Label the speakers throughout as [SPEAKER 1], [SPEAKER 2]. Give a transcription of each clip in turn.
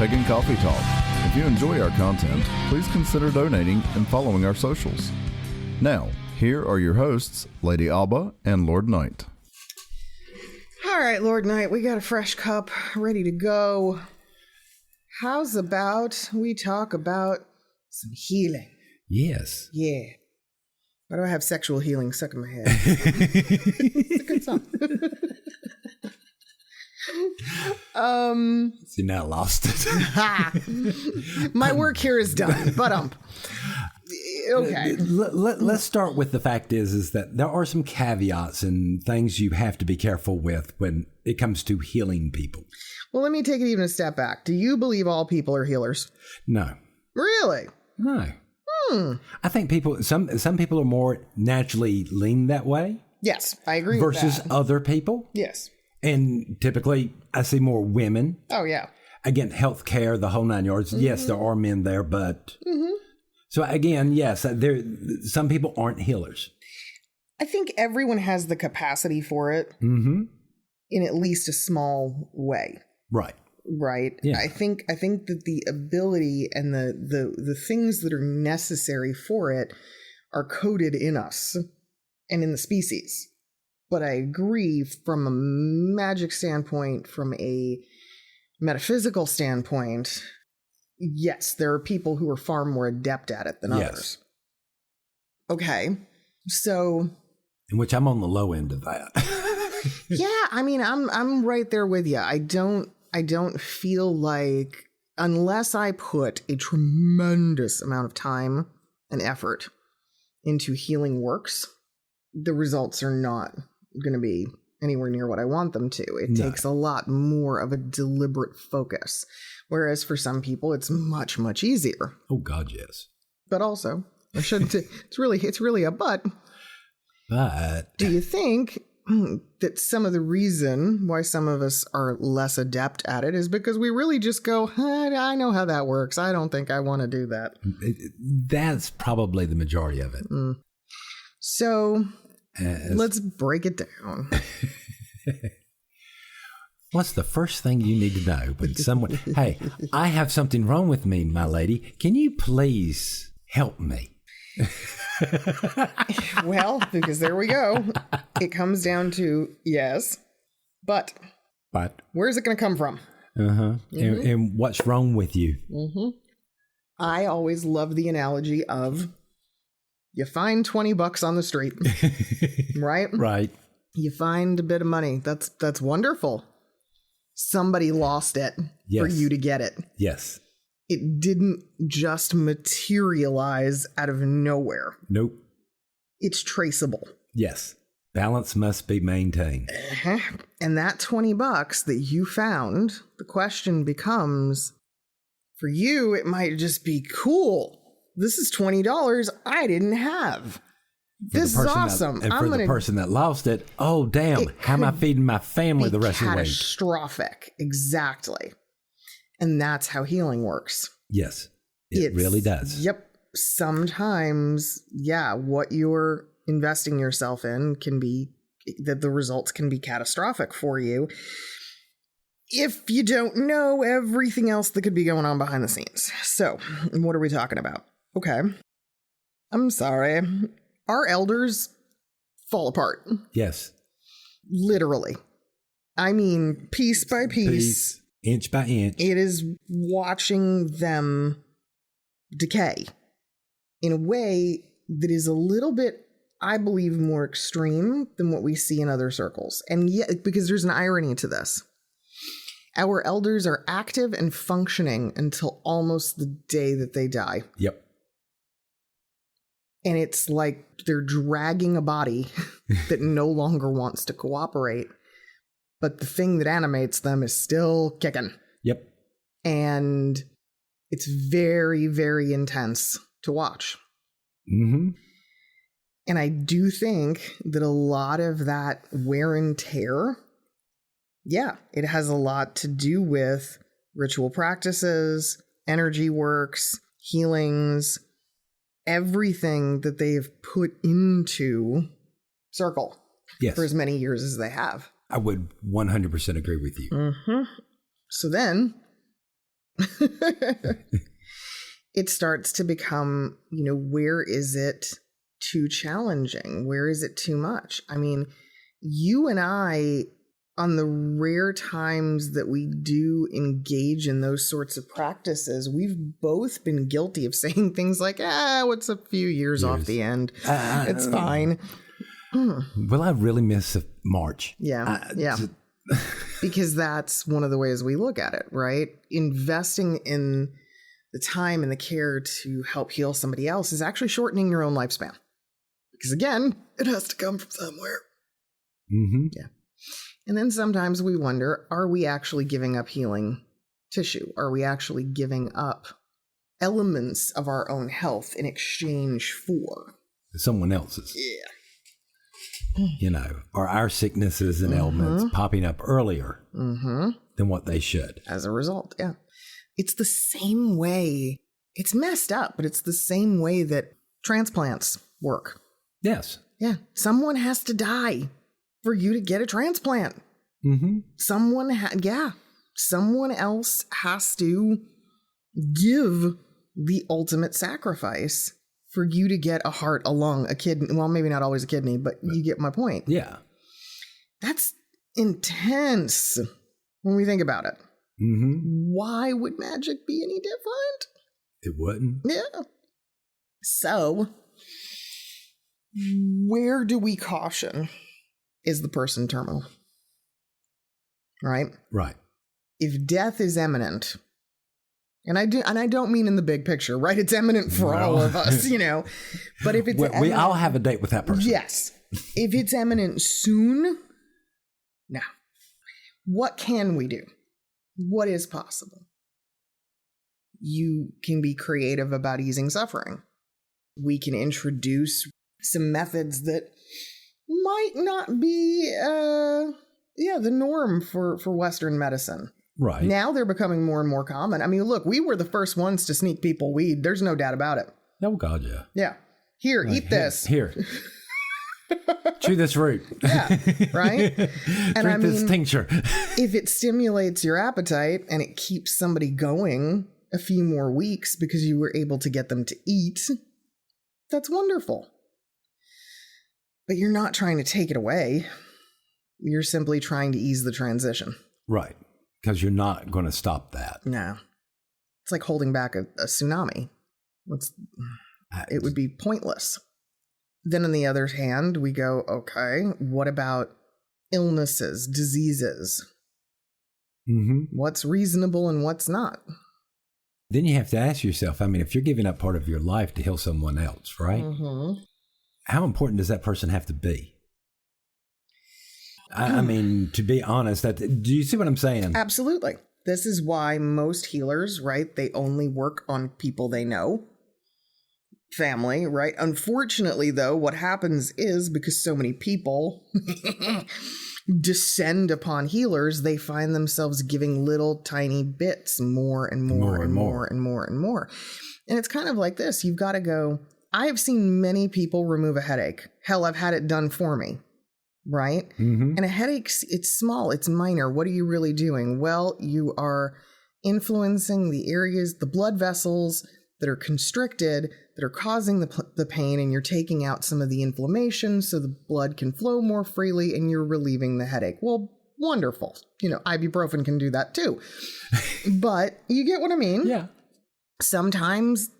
[SPEAKER 1] Pagan Coffee Talk. If you enjoy our content, please consider donating and following our socials. Now, here are your hosts, Lady Alba and Lord Knight.
[SPEAKER 2] All right, Lord Knight, we got a fresh cup ready to go. How's about we talk about some healing?
[SPEAKER 3] Yes.
[SPEAKER 2] Yeah. Why do I have sexual healing stuck in my head? It's a good song.
[SPEAKER 3] See, now I lost it.
[SPEAKER 2] My work here is done, but okay.
[SPEAKER 3] Let's start with the fact is that there are some caveats and things you have to be careful with when it comes to healing people.
[SPEAKER 2] Well, let me take it even a step back. Do you believe all people are healers?
[SPEAKER 3] No.
[SPEAKER 2] Really?
[SPEAKER 3] No. I think some people are more naturally lean that way.
[SPEAKER 2] Yes, I agree
[SPEAKER 3] versus
[SPEAKER 2] with that.
[SPEAKER 3] Other people.
[SPEAKER 2] Yes.
[SPEAKER 3] And typically, I see more women.
[SPEAKER 2] Oh, yeah.
[SPEAKER 3] Again, healthcare, the whole 9 yards. Mm-hmm. Yes, there are men there, but... Mm-hmm. So again, yes, some people aren't healers.
[SPEAKER 2] I think everyone has the capacity for it in at least a small way.
[SPEAKER 3] Right.
[SPEAKER 2] Right.
[SPEAKER 3] Yeah.
[SPEAKER 2] I think that the ability and the things that are necessary for it are coded in us and in the species. But I agree from a magic standpoint, from a metaphysical standpoint, yes, there are people who are far more adept at it than others. Okay. So.
[SPEAKER 3] In which I'm on the low end of that.
[SPEAKER 2] Yeah. I mean, I'm right there with you. I don't feel like, unless I put a tremendous amount of time and effort into healing works, the results are not going to be anywhere near what I want them to. It takes a lot more of a deliberate focus. Whereas for some people, it's much, much easier.
[SPEAKER 3] Oh, God, yes.
[SPEAKER 2] But also, I shouldn't. It's really a but.
[SPEAKER 3] But
[SPEAKER 2] do you think that some of the reason why some of us are less adept at it is because we really just go, I know how that works. I don't think I want to do that.
[SPEAKER 3] That's probably the majority of it.
[SPEAKER 2] So let's break it down.
[SPEAKER 3] What's the first thing you need to know when someone, hey, I have something wrong with me, my lady. Can you please help me?
[SPEAKER 2] Well, because there we go. It comes down to yes, but where's it going to come from?
[SPEAKER 3] And what's wrong with you?
[SPEAKER 2] I always love the analogy of you find $20 on the street, right?
[SPEAKER 3] Right.
[SPEAKER 2] You find a bit of money. That's wonderful. Somebody lost it for you to get it.
[SPEAKER 3] Yes.
[SPEAKER 2] It didn't just materialize out of nowhere.
[SPEAKER 3] Nope.
[SPEAKER 2] It's traceable.
[SPEAKER 3] Yes. Balance must be maintained.
[SPEAKER 2] And that $20 that you found, the question becomes, for you, it might just be cool. This is $20 I didn't have. This is awesome.
[SPEAKER 3] And for the person that lost it, oh, damn, how am I feeding my family the rest of the week?
[SPEAKER 2] Catastrophic. Exactly. And that's how healing works.
[SPEAKER 3] Yes, it really does.
[SPEAKER 2] Yep. Sometimes, what you're investing yourself in can be, that the results can be catastrophic for you if you don't know everything else that could be going on behind the scenes. So, what are we talking about? Okay. I'm sorry. Our elders fall apart.
[SPEAKER 3] Yes.
[SPEAKER 2] Literally. I mean, piece by piece.
[SPEAKER 3] Inch by inch.
[SPEAKER 2] It is watching them decay in a way that is a little bit, I believe, more extreme than what we see in other circles. And yet, because there's an irony to this. Our elders are active and functioning until almost the day that they die.
[SPEAKER 3] Yep.
[SPEAKER 2] And it's like they're dragging a body that no longer wants to cooperate. But the thing that animates them is still kicking.
[SPEAKER 3] Yep.
[SPEAKER 2] And it's very, very intense to watch. And I do think that a lot of that wear and tear, it has a lot to do with ritual practices, energy works, healings, everything that they've put into circle for as many years as they have.
[SPEAKER 3] I would 100% agree with you.
[SPEAKER 2] So then It starts to become, where is it too challenging? Where is it too much? I mean, you and I, on the rare times that we do engage in those sorts of practices, we've both been guilty of saying things like, what's a few years off the end? It's fine.
[SPEAKER 3] Will I really miss March?
[SPEAKER 2] Yeah. Because that's one of the ways we look at it, right? Investing in the time and the care to help heal somebody else is actually shortening your own lifespan. Because again, it has to come from somewhere.
[SPEAKER 3] Mm-hmm.
[SPEAKER 2] Yeah. And then sometimes we wonder, are we actually giving up healing tissue? Are we actually giving up elements of our own health in exchange for
[SPEAKER 3] someone else's?
[SPEAKER 2] Yeah.
[SPEAKER 3] Are our sicknesses and ailments popping up earlier than what they should?
[SPEAKER 2] As a result, yeah. It's the same way. It's messed up, but it's the same way that transplants work.
[SPEAKER 3] Yes.
[SPEAKER 2] Yeah. Someone has to die for you to get a transplant.
[SPEAKER 3] Mm-hmm.
[SPEAKER 2] Someone else has to give the ultimate sacrifice for you to get a heart, a lung, a kidney. Well, maybe not always a kidney, but you get my point.
[SPEAKER 3] Yeah.
[SPEAKER 2] That's intense when we think about it.
[SPEAKER 3] Mm-hmm.
[SPEAKER 2] Why would magic be any different?
[SPEAKER 3] It wouldn't.
[SPEAKER 2] Yeah. So, where do we caution? Is the person terminal? Right?
[SPEAKER 3] Right.
[SPEAKER 2] If death is imminent, and I don't mean in the big picture, right? It's imminent for all of us, But if it's
[SPEAKER 3] we all have a date with that person.
[SPEAKER 2] Yes. If it's imminent soon, now, what can we do? What is possible? You can be creative about easing suffering. We can introduce some methods that might not be the norm for Western medicine.
[SPEAKER 3] Right.
[SPEAKER 2] Now they're becoming more and more common. I mean, look, we were the first ones to sneak people weed. There's no doubt about it.
[SPEAKER 3] Oh, God, yeah.
[SPEAKER 2] Yeah. Here, eat this.
[SPEAKER 3] Here. Chew this root.
[SPEAKER 2] Yeah, right? And
[SPEAKER 3] Drink this tincture.
[SPEAKER 2] If it stimulates your appetite and it keeps somebody going a few more weeks because you were able to get them to eat, that's wonderful. But you're not trying to take it away. You're simply trying to ease the transition.
[SPEAKER 3] Right. Because you're not going to stop that.
[SPEAKER 2] No. It's like holding back a tsunami. It would be pointless. Then on the other hand, we go, okay, what about illnesses, diseases?
[SPEAKER 3] Mm-hmm.
[SPEAKER 2] What's reasonable and what's not?
[SPEAKER 3] Then you have to ask yourself, if you're giving up part of your life to heal someone else, right?
[SPEAKER 2] Mm-hmm.
[SPEAKER 3] How important does that person have to be? I mean, to be honest, do you see what I'm saying?
[SPEAKER 2] Absolutely. This is why most healers, right, they only work on people they know. Family, right? Unfortunately, though, what happens is because so many people descend upon healers, they find themselves giving little tiny bits more and more and more and more and more. And it's kind of like this. You've got to go, I have seen many people remove a headache. Hell, I've had it done for me. Right?
[SPEAKER 3] Mm-hmm.
[SPEAKER 2] And a headache, it's small, it's minor. What are you really doing? Well, you are influencing the areas, the blood vessels that are constricted, that are causing the pain, and you're taking out some of the inflammation so the blood can flow more freely and you're relieving the headache. Well, wonderful. Ibuprofen can do that too. But you get what I mean?
[SPEAKER 3] Yeah.
[SPEAKER 2] Sometimes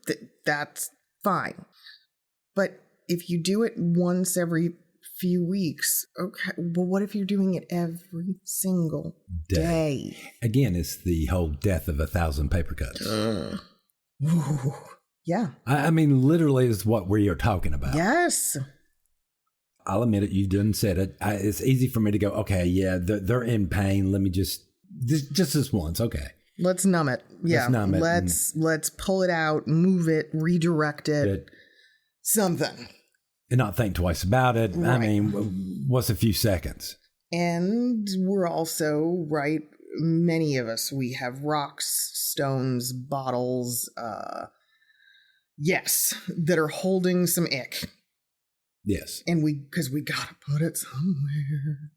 [SPEAKER 2] that's fine. But if you do it once every few weeks, okay, well, what if you're doing it every single day?
[SPEAKER 3] Again, it's the whole death of 1,000 paper cuts.
[SPEAKER 2] Ooh, yeah.
[SPEAKER 3] I mean, literally is what we are talking about.
[SPEAKER 2] Yes.
[SPEAKER 3] I'll admit it, you didn't said it. It's easy for me to go, okay, yeah, they're in pain. Let me just this once, okay.
[SPEAKER 2] Let's numb it. Yeah.
[SPEAKER 3] Let's numb it.
[SPEAKER 2] Let's pull it out, move it, redirect it. Something.
[SPEAKER 3] And not think twice about it.
[SPEAKER 2] Right.
[SPEAKER 3] I mean, what's a few seconds?
[SPEAKER 2] And we're also, right, many of us, we have rocks, stones, bottles, that are holding some ick.
[SPEAKER 3] Yes.
[SPEAKER 2] And because we gotta put it somewhere.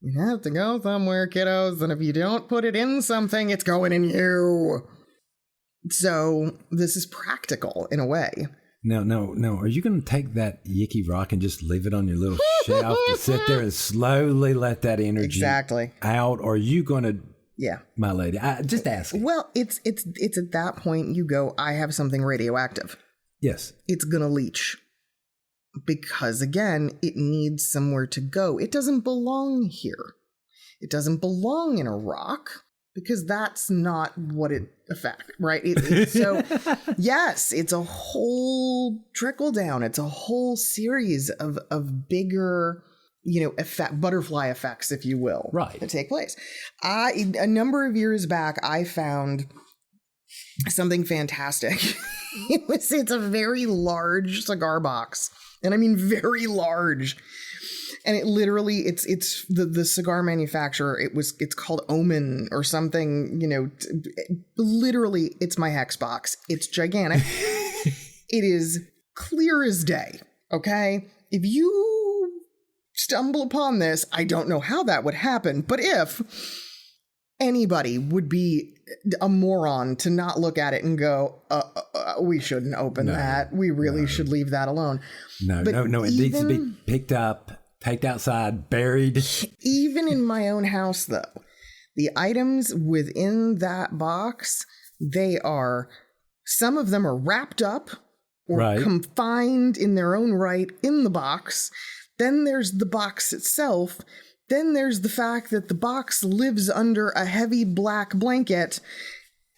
[SPEAKER 2] You have to go somewhere, kiddos, and if you don't put it in something, it's going in you. So this is practical in a way.
[SPEAKER 3] No. Are you going to take that Yicky rock and just leave it on your little shelf to sit there and slowly let that energy out? Or are you going to, my lady, just ask.
[SPEAKER 2] Well, it's at that point you go, I have something radioactive.
[SPEAKER 3] Yes.
[SPEAKER 2] It's going to leach. Because again, it needs somewhere to go. It doesn't belong here. It doesn't belong in a rock. Because that's not what it affects, right? So, yes, it's a whole trickle down. It's a whole series of bigger, butterfly effects, if you will,
[SPEAKER 3] right,
[SPEAKER 2] that take place. A number of years back, I found something fantastic. It's a very large cigar box, and I mean very large. And it literally, it's the cigar manufacturer. It's called Omen or something, literally it's my hex box. It's gigantic. It is clear as day. Okay. If you stumble upon this, I don't know how that would happen, but if anybody would be a moron to not look at it and go, we shouldn't open that. We really should leave that alone.
[SPEAKER 3] No. It needs to be picked up, taken outside, buried.
[SPEAKER 2] Even in my own house, though, the items within that box, some of them are wrapped up or confined in their own right in the box. Then there's the box itself. Then there's the fact that the box lives under a heavy black blanket,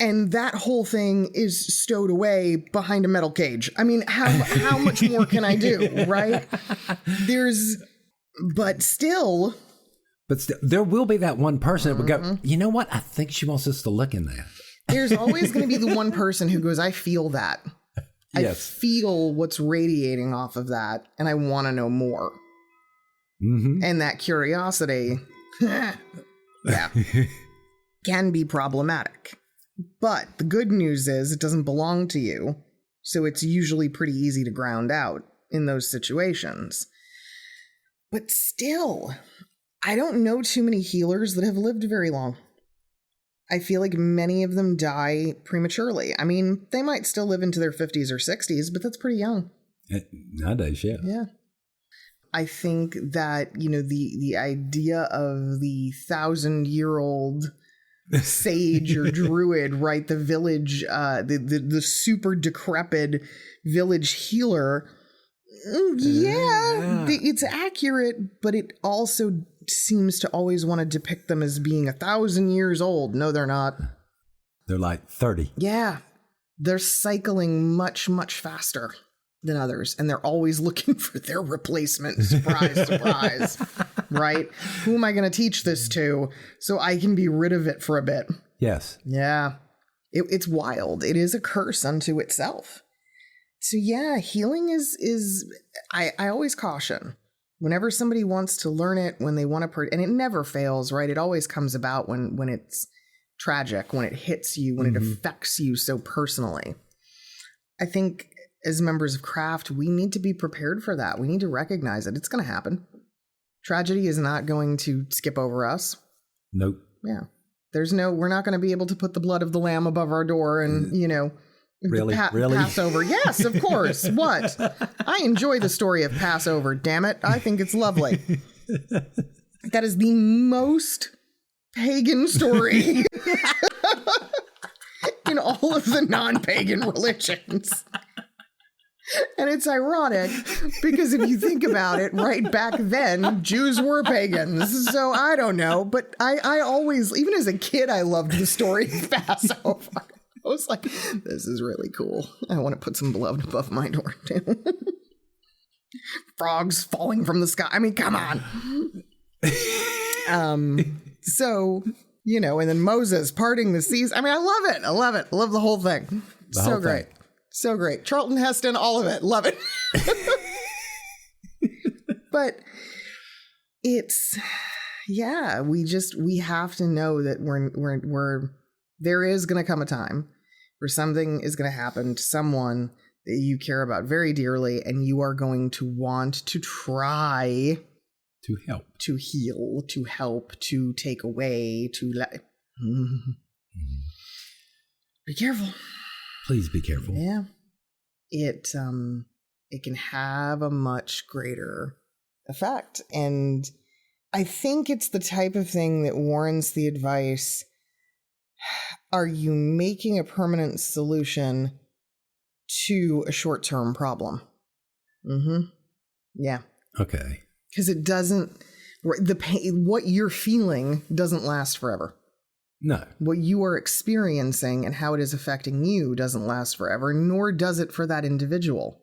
[SPEAKER 2] and that whole thing is stowed away behind a metal cage. I mean, how much more can I do, right? But still,
[SPEAKER 3] there will be that one person that would go, you know what? I think she wants us to look in that.
[SPEAKER 2] There's always going to be the one person who goes, I feel that. I feel what's radiating off of that, and I want to know more. Mm-hmm. And that curiosity, can be problematic. But the good news is it doesn't belong to you, so it's usually pretty easy to ground out in those situations. But still, I don't know too many healers that have lived very long. I feel like many of them die prematurely. I mean, they might still live into their 50s or 60s, but that's pretty young.
[SPEAKER 3] Nowadays, yeah.
[SPEAKER 2] Yeah. I think that, the idea of the 1,000-year-old sage or druid, right? The village, the super decrepit village healer. It's accurate, but it also seems to always want to depict them as being 1,000 years old. No, they're not.
[SPEAKER 3] They're like 30.
[SPEAKER 2] Yeah. They're cycling much, much faster than others, and they're always looking for their replacement. Surprise, surprise. Right? Who am I going to teach this to so I can be rid of it for a bit?
[SPEAKER 3] Yes.
[SPEAKER 2] Yeah. It's wild. It is a curse unto itself. So yeah, healing is I always caution whenever somebody wants to learn it, when they want to, and it never fails, right? It always comes about when it's tragic, when it hits you, when it affects you so personally. I think as members of craft, we need to be prepared for that. We need to recognize it. It's going to happen. Tragedy is not going to skip over us.
[SPEAKER 3] Nope.
[SPEAKER 2] Yeah. We're not going to be able to put the blood of the lamb above our door and,
[SPEAKER 3] Really?
[SPEAKER 2] Passover. Yes, of course. What? I enjoy the story of Passover, damn it. I think it's lovely. That is the most pagan story in all of the non-pagan religions. And it's ironic because if you think about it, right back then, Jews were pagans. So I don't know. But I always, even as a kid, I loved the story of Passover. I was like, this is really cool. I want to put some blood above my door, too. Frogs falling from the sky. I mean, come on. So, and then Moses parting the seas. I mean, I love it. I love it. I love the whole thing. So great. So great. Charlton Heston, all of it. Love it. But it's, we have to know that we're there is going to come a time where something is going to happen to someone that you care about very dearly, and you are going to want to try
[SPEAKER 3] to help,
[SPEAKER 2] to heal, to help, to take away, to let. Be careful.
[SPEAKER 3] Please be careful.
[SPEAKER 2] Yeah. It can have a much greater effect. And I think it's the type of thing that warrants the advice. Are you making a permanent solution to a short-term problem? Yeah.
[SPEAKER 3] Okay.
[SPEAKER 2] Because it doesn't, the pain, what you're feeling doesn't last forever.
[SPEAKER 3] No.
[SPEAKER 2] What you are experiencing and how it is affecting you doesn't last forever, nor does it for that individual.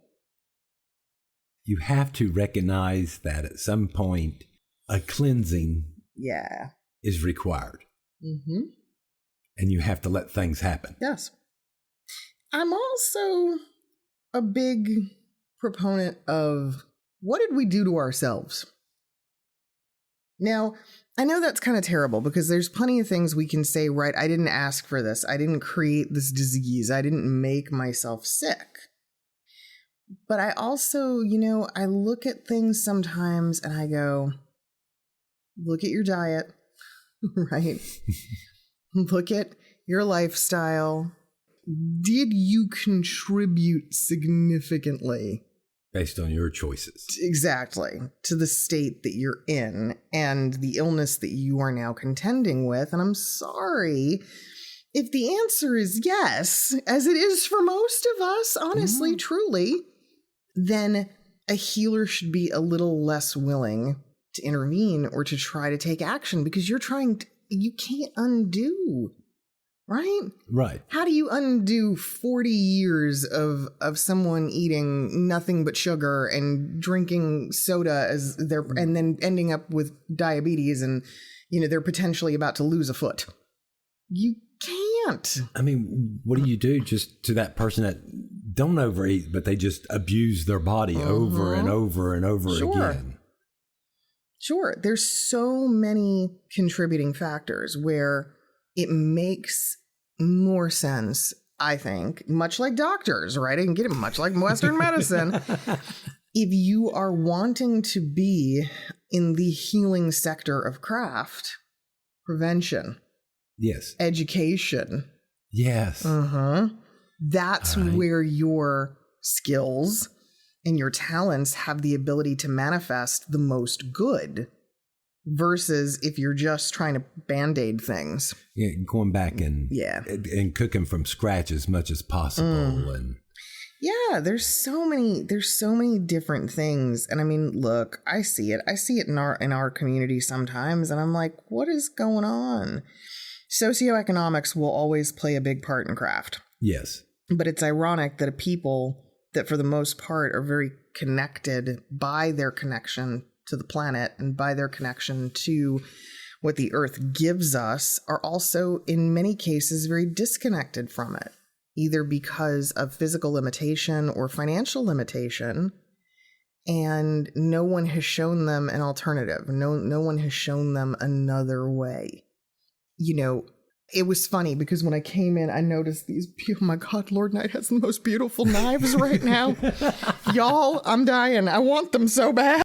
[SPEAKER 3] You have to recognize that at some point, a cleansing is required. And you have to let things happen.
[SPEAKER 2] Yes. I'm also a big proponent of what did we do to ourselves? Now, I know that's kind of terrible because there's plenty of things we can say, right? I didn't ask for this. I didn't create this disease. I didn't make myself sick. But I also, I look at things sometimes and I go, look at your diet, right? Look at your lifestyle. Did you contribute significantly?
[SPEAKER 3] Based on your choices.
[SPEAKER 2] Exactly. To the state that you're in and the illness that you are now contending with. And I'm sorry if the answer is yes, as it is for most of us, honestly, truly, then a healer should be a little less willing to intervene or to try to take action because you can't undo. Right?
[SPEAKER 3] Right.
[SPEAKER 2] How do you undo 40 years of someone eating nothing but sugar and drinking soda and then ending up with diabetes and, they're potentially about to lose a foot? You can't.
[SPEAKER 3] I mean, what do you do just to that person that don't overeat, but they just abuse their body over and over and over again?
[SPEAKER 2] Sure. There's so many contributing factors where it makes more sense, I think, much like doctors, right? I can get it much like Western medicine. If you are wanting to be in the healing sector of craft, prevention,
[SPEAKER 3] yes,
[SPEAKER 2] education,
[SPEAKER 3] yes,
[SPEAKER 2] that's where your skills and your talents have the ability to manifest the most good. Versus if you're just trying to Band-Aid things.
[SPEAKER 3] Yeah, going back and cooking from scratch as much as possible. And
[SPEAKER 2] yeah, there's so many different things. And I mean, look, I see it in our community sometimes, and I'm like, what is going on? Socioeconomics will always play a big part in craft.
[SPEAKER 3] Yes.
[SPEAKER 2] But it's ironic that a people that for the most part are very connected by their connection to the planet and by their connection to what the earth gives us are also in many cases very disconnected from it, either because of physical limitation or financial limitation. And no one has shown them an alternative. No one has shown them another way. It was funny because when I came in, I noticed these, oh my God, Lord Knight has the most beautiful knives right now. Y'all, I'm dying. I want them so bad.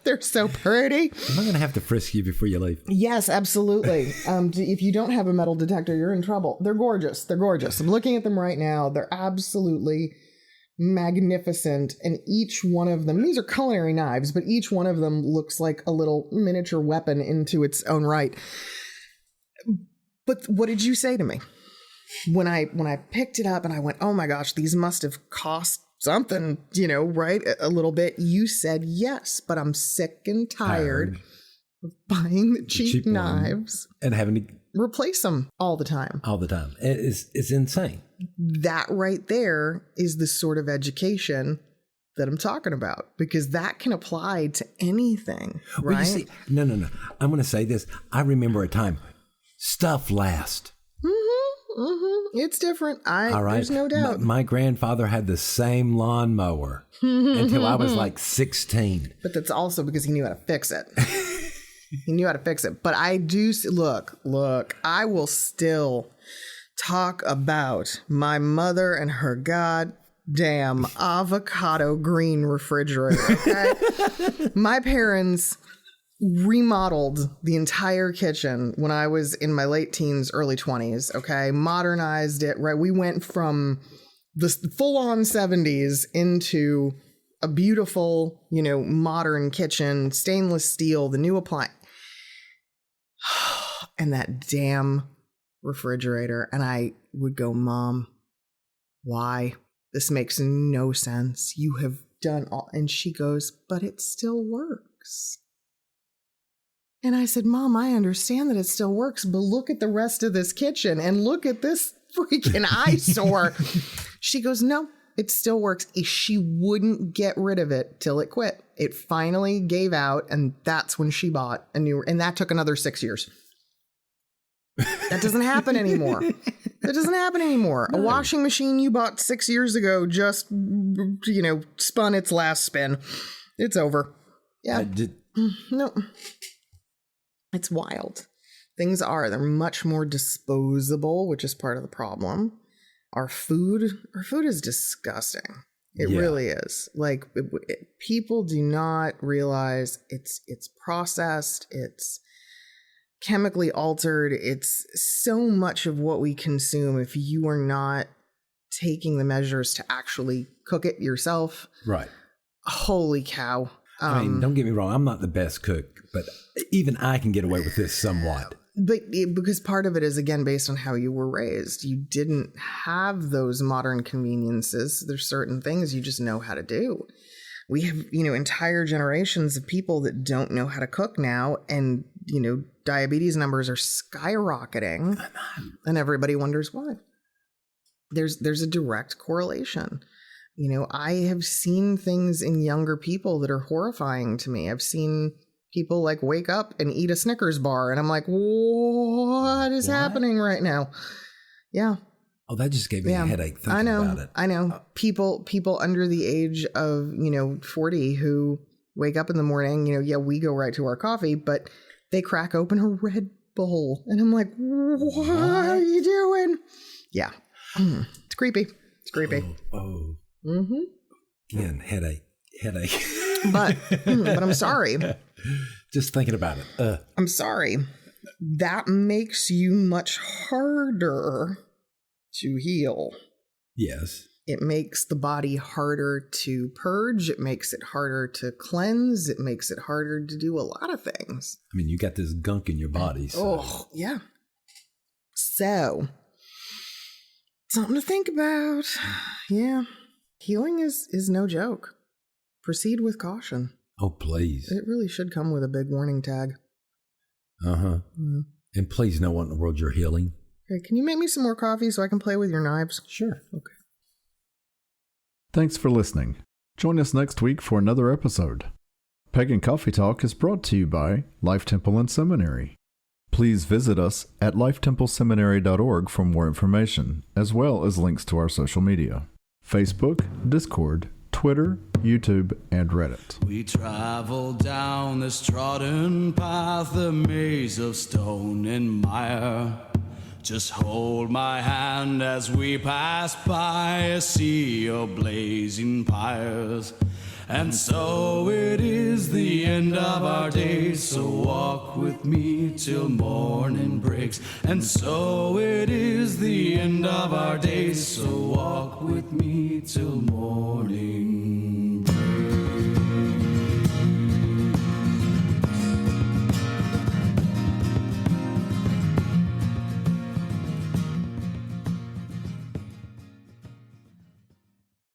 [SPEAKER 2] They're so pretty.
[SPEAKER 3] Am I going to have to frisk you before you leave?
[SPEAKER 2] Yes, absolutely. If you don't have a metal detector, you're in trouble. They're gorgeous. They're gorgeous. I'm looking at them right now. They're absolutely magnificent. And each one of them, these are culinary knives, but each one of them looks like a little miniature weapon into its own right. But what did you say to me when I picked it up and I went, oh my gosh, these must have cost something, right? A little bit. You said yes, but I'm sick and tired of buying the cheap knives
[SPEAKER 3] and having to
[SPEAKER 2] replace them all the time.
[SPEAKER 3] All the time. It's insane.
[SPEAKER 2] That right there is the sort of education that I'm talking about, because that can apply to anything, right?
[SPEAKER 3] Well, you see, no. I'm going to say this. I remember a time. Stuff lasts.
[SPEAKER 2] It's different. There's no doubt.
[SPEAKER 3] My grandfather had the same lawnmower until I was like 16.
[SPEAKER 2] But that's also because he knew how to fix it. He knew how to fix it. But I do, look, I will still talk about my mother and her goddamn avocado green refrigerator. Okay? My parents remodeled the entire kitchen when I was in my late teens, early 20s. Okay. Modernized it, right? We went from the full on 70s into a beautiful, modern kitchen, stainless steel, the new appliance, and that damn refrigerator. And I would go, Mom, why? This makes no sense. You have done all. And she goes, but it still works. And I said, Mom, I understand that it still works, but look at the rest of this kitchen and look at this freaking eyesore. She goes, no, it still works. She wouldn't get rid of it till it quit. It finally gave out, and that's when she bought a new, and that took another 6 years. That doesn't happen anymore. That doesn't happen anymore. No. A washing machine you bought 6 years ago just, spun its last spin. It's over. Yeah. No. It's wild. They're much more disposable, which is part of the problem. Our food is disgusting. It really is. Like, people do not realize it's processed. It's chemically altered. It's so much of what we consume. If you are not taking the measures to actually cook it yourself,
[SPEAKER 3] right?
[SPEAKER 2] Holy cow!
[SPEAKER 3] I mean, don't get me wrong. I'm not the best cook, but even I can get away with this somewhat.
[SPEAKER 2] But because part of it is, again, based on how you were raised. You didn't have those modern conveniences. There's certain things you just know how to do. We have, entire generations of people that don't know how to cook now. And, diabetes numbers are skyrocketing. And everybody wonders why. There's a direct correlation. I have seen things in younger people that are horrifying to me. I've seen people wake up and eat a Snickers bar, and I'm like, what is happening right now? Yeah.
[SPEAKER 3] Oh, that just gave me a headache thinking about it.
[SPEAKER 2] I know. People under the age of, 40 who wake up in the morning, we go right to our coffee, but they crack open a Red Bull. And I'm like, what are you doing? Yeah. It's creepy. It's creepy.
[SPEAKER 3] Oh.
[SPEAKER 2] Mm-hmm.
[SPEAKER 3] Again, headache.
[SPEAKER 2] But I'm sorry.
[SPEAKER 3] Just thinking about it.
[SPEAKER 2] I'm sorry. That makes you much harder to heal.
[SPEAKER 3] Yes.
[SPEAKER 2] It makes the body harder to purge. It makes it harder to cleanse. It makes it harder to do a lot of things.
[SPEAKER 3] I mean, you got this gunk in your body. So.
[SPEAKER 2] Oh, yeah. So, something to think about. Yeah. Healing is no joke. Proceed with caution.
[SPEAKER 3] Oh, please.
[SPEAKER 2] It really should come with a big warning tag.
[SPEAKER 3] Uh-huh. Mm. And please know what in the world you're healing.
[SPEAKER 2] Okay, can you make me some more coffee so I can play with your knives?
[SPEAKER 3] Sure.
[SPEAKER 2] Okay.
[SPEAKER 1] Thanks for listening. Join us next week for another episode. Pagan Coffee Talk is brought to you by Life Temple and Seminary. Please visit us at lifetempleseminary.org for more information, as well as links to our social media: Facebook, Discord, Twitter, YouTube, and Reddit.
[SPEAKER 4] We travel down this trodden path, a maze of stone and mire. Just hold my hand as we pass by a sea of blazing pyres. And so it is the end of our days, so walk with me till morning breaks. And so it is the end of our days, so walk with me till morning.